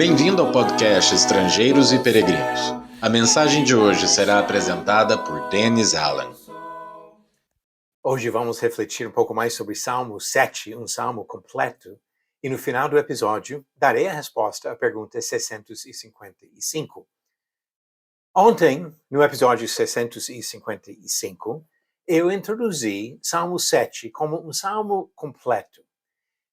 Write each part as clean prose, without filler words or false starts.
Bem-vindo ao podcast Estrangeiros e Peregrinos. A mensagem de hoje será apresentada por Dennis Allen. Hoje vamos refletir um pouco mais sobre Salmo 7, um salmo completo, e no final do episódio darei a resposta à pergunta 655. Ontem, no episódio 655, eu introduzi Salmo 7 como um salmo completo.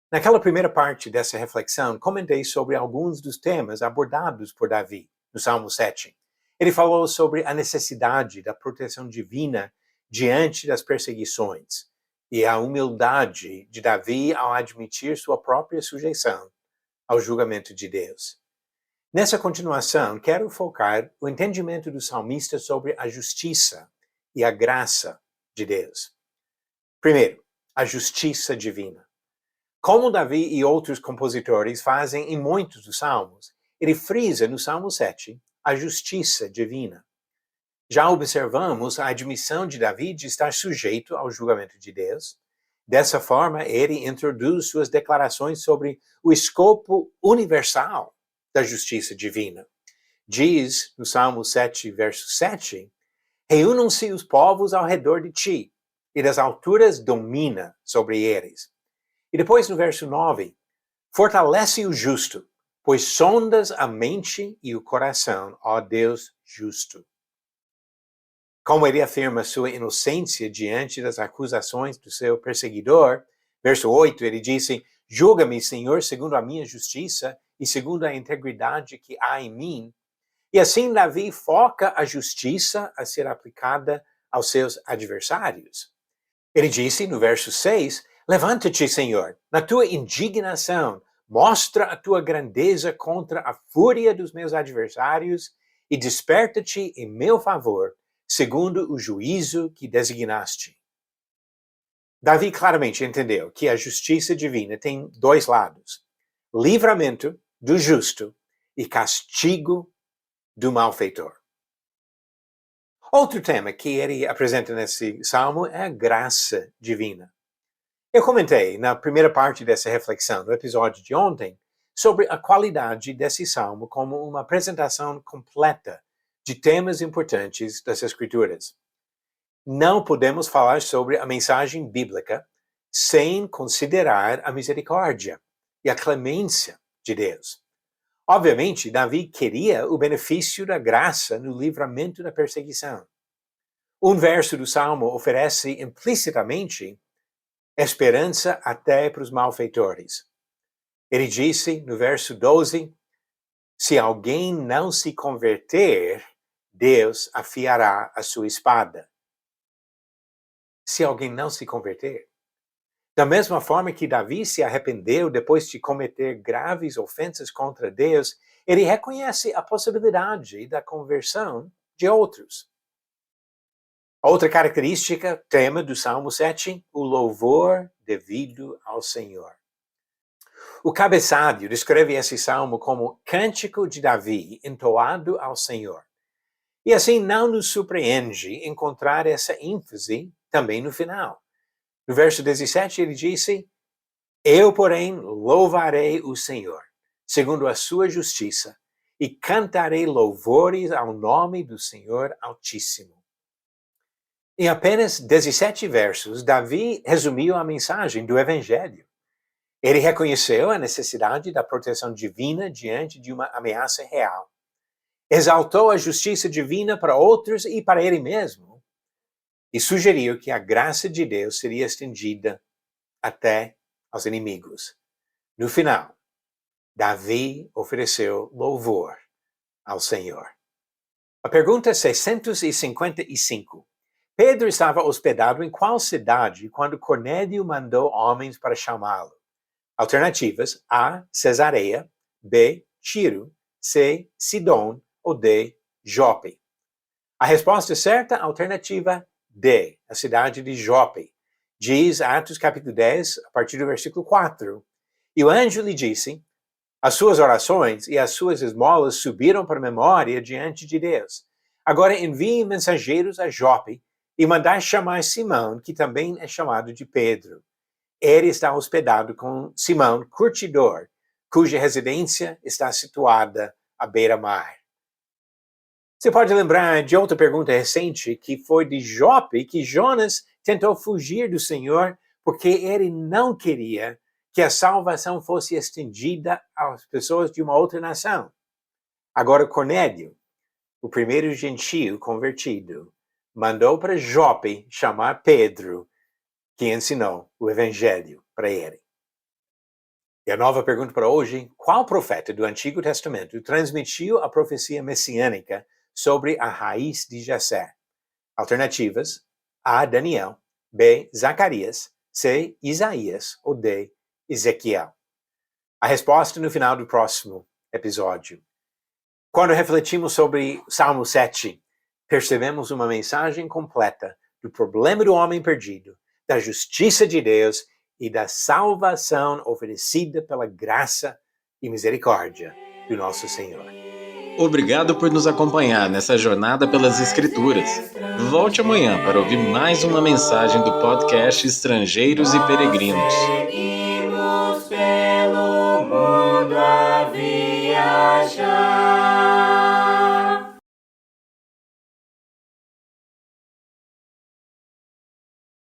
Naquela primeira parte dessa reflexão, comentei sobre alguns dos temas abordados por Davi no Salmo 7. Ele falou sobre a necessidade da proteção divina diante das perseguições e a humildade de Davi ao admitir sua própria sujeição ao julgamento de Deus. Nessa continuação, quero focar o entendimento do salmista sobre a justiça e a graça de Deus. Primeiro, a justiça divina. Como Davi e outros compositores fazem em muitos dos salmos, ele frisa no Salmo 7 a justiça divina. Já observamos a admissão de Davi de estar sujeito ao julgamento de Deus. Dessa forma, ele introduz suas declarações sobre o escopo universal da justiça divina. Diz no Salmo 7, verso 7, reúnam-se os povos ao redor de ti, e das alturas domina sobre eles. E depois no verso 9, fortalece o justo, pois sondas a mente e o coração, ó Deus justo. Como ele afirma sua inocência diante das acusações do seu perseguidor, verso 8, ele disse, julga-me, Senhor, segundo a minha justiça e segundo a integridade que há em mim. E assim Davi foca a justiça a ser aplicada aos seus adversários. Ele disse no verso 6, levanta-te, Senhor, na tua indignação, mostra a tua grandeza contra a fúria dos meus adversários e desperta-te em meu favor, segundo o juízo que designaste. Davi claramente entendeu que a justiça divina tem dois lados: livramento do justo e castigo do malfeitor. Outro tema que ele apresenta nesse salmo é a graça divina. Eu comentei na primeira parte dessa reflexão, no episódio de ontem, sobre a qualidade desse salmo como uma apresentação completa de temas importantes das Escrituras. Não podemos falar sobre a mensagem bíblica sem considerar a misericórdia e a clemência de Deus. Obviamente, Davi queria o benefício da graça no livramento da perseguição. Um verso do salmo oferece implicitamente esperança até para os malfeitores. Ele disse no verso 12, se alguém não se converter, Deus afiará a sua espada. Se alguém não se converter. Da mesma forma que Davi se arrependeu depois de cometer graves ofensas contra Deus, ele reconhece a possibilidade da conversão de outros. Outra característica, tema do Salmo 7, o louvor devido ao Senhor. O cabeçalho descreve esse salmo como cântico de Davi entoado ao Senhor. E assim não nos surpreende encontrar essa ênfase também no final. No verso 17 ele disse, eu, porém, louvarei o Senhor, segundo a sua justiça, e cantarei louvores ao nome do Senhor Altíssimo. Em apenas 17 versos, Davi resumiu a mensagem do Evangelho. Ele reconheceu a necessidade da proteção divina diante de uma ameaça real. Exaltou a justiça divina para outros e para ele mesmo. E sugeriu que a graça de Deus seria estendida até aos inimigos. No final, Davi ofereceu louvor ao Senhor. A pergunta 655. Pedro estava hospedado em qual cidade quando Cornélio mandou homens para chamá-lo? Alternativas: A. Cesareia, B. Tiro, C. Sidom ou D. Jope. A resposta certa, alternativa D, a cidade de Jope. Diz Atos capítulo 10, a partir do versículo 4. E o anjo lhe disse, as suas orações e as suas esmolas subiram para a memória diante de Deus. Agora envie mensageiros a Jope e mandar chamar Simão, que também é chamado de Pedro. Ele está hospedado com Simão, curtidor, cuja residência está situada à beira-mar. Você pode lembrar de outra pergunta recente que foi de Jope, que Jonas tentou fugir do Senhor porque ele não queria que a salvação fosse estendida às pessoas de uma outra nação. Agora Cornélio, o primeiro gentio convertido, mandou para Jope chamar Pedro, que ensinou o evangelho para ele. E a nova pergunta para hoje: qual profeta do Antigo Testamento transmitiu a profecia messiânica sobre a raiz de Jessé? Alternativas: A. Daniel, B. Zacarias, C. Isaías ou D. Ezequiel. A resposta no final do próximo episódio. Quando refletimos sobre Salmo 7, percebemos uma mensagem completa do problema do homem perdido, da justiça de Deus e da salvação oferecida pela graça e misericórdia do nosso Senhor. Obrigado por nos acompanhar nessa jornada pelas Escrituras. Volte amanhã para ouvir mais uma mensagem do podcast Estrangeiros e Peregrinos. Seguimos pelo mundo a viajar.